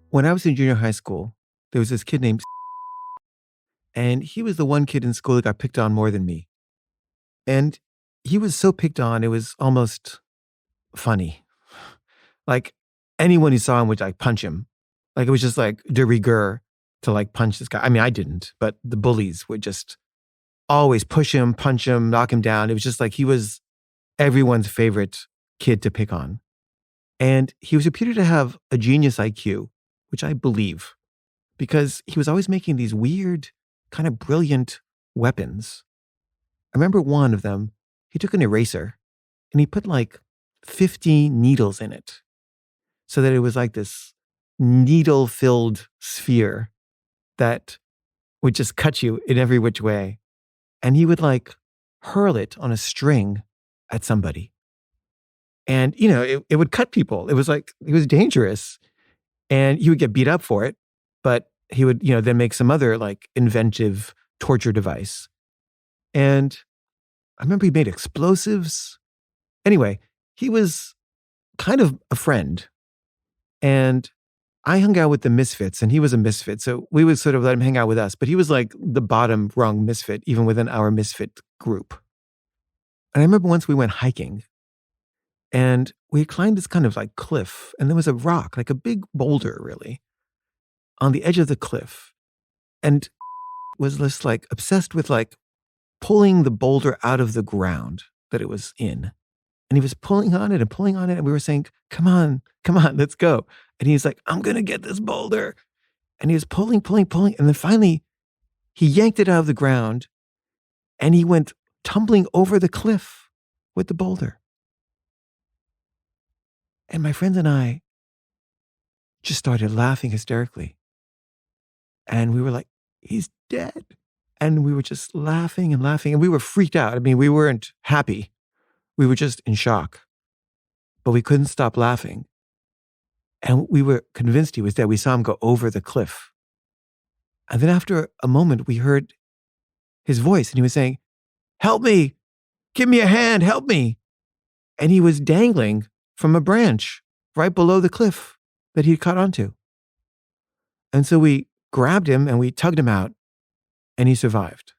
When I was in junior high school, there was this kid named and he was the one kid in school that got picked on more than me. And he was so picked on, it was almost funny. Like anyone who saw him would like punch him. Like it was just like de rigueur to like punch this guy. I mean, I didn't, but the bullies would just always push him, punch him, knock him down. It was just like he was everyone's favorite kid to pick on. And he was reputed to have a genius IQ, which I believe, because he was always making these weird, kind of brilliant weapons. I remember one of them, he took an eraser and he put like 50 needles in it so that it was like this needle filled sphere that would just cut you in every which way. And he would like hurl it on a string at somebody. And, it would cut people. It was like, it was dangerous. And he would get beat up for it, but he would, then make some other like inventive torture device. And I remember he made explosives. Anyway, he was kind of a friend. And I hung out with the misfits and he was a misfit. So we would sort of let him hang out with us, but he was like the bottom rung misfit, even within our misfit group. And I remember once we went hiking and we climbed this kind of like cliff and there was a rock, like a big boulder really, on the edge of the cliff. And was just like obsessed with like pulling the boulder out of the ground that it was in. And he was pulling on it and pulling on it. And we were saying, come on, let's go. And he's like, I'm going to get this boulder. And he was pulling, pulling, pulling. And then finally, he yanked it out of the ground and he went tumbling over the cliff with the boulder. And my friends and I just started laughing hysterically. And we were like, he's dead. And we were just laughing and laughing. And we were freaked out. I mean, we weren't happy. We were just in shock. But we couldn't stop laughing. And we were convinced he was dead. We saw him go over the cliff. And then after a moment, we heard his voice and he was saying, help me, give me a hand, help me. And he was dangling from a branch right below the cliff that he'd caught onto. And so we grabbed him and we tugged him out and he survived.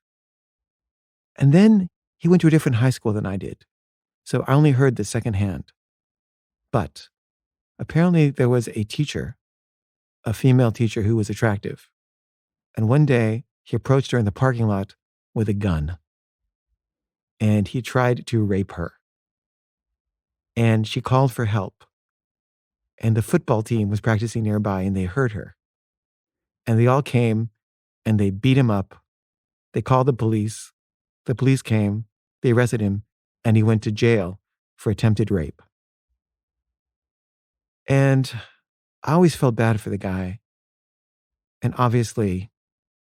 And then he went to a different high school than I did. So I only heard the second hand. But apparently there was a teacher, a female teacher who was attractive. And one day he approached her in the parking lot with a gun. And he tried to rape her. And she called for help. And the football team was practicing nearby and they heard her. And they all came and they beat him up. They called the police. The police came, they arrested him, and he went to jail for attempted rape. And I always felt bad for the guy. And obviously,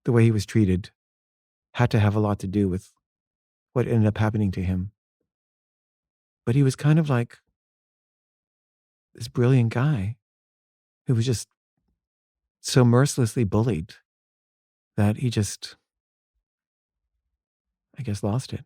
the way he was treated had to have a lot to do with what ended up happening to him. But he was kind of like this brilliant guy who was just so mercilessly bullied that he just, I guess, lost it.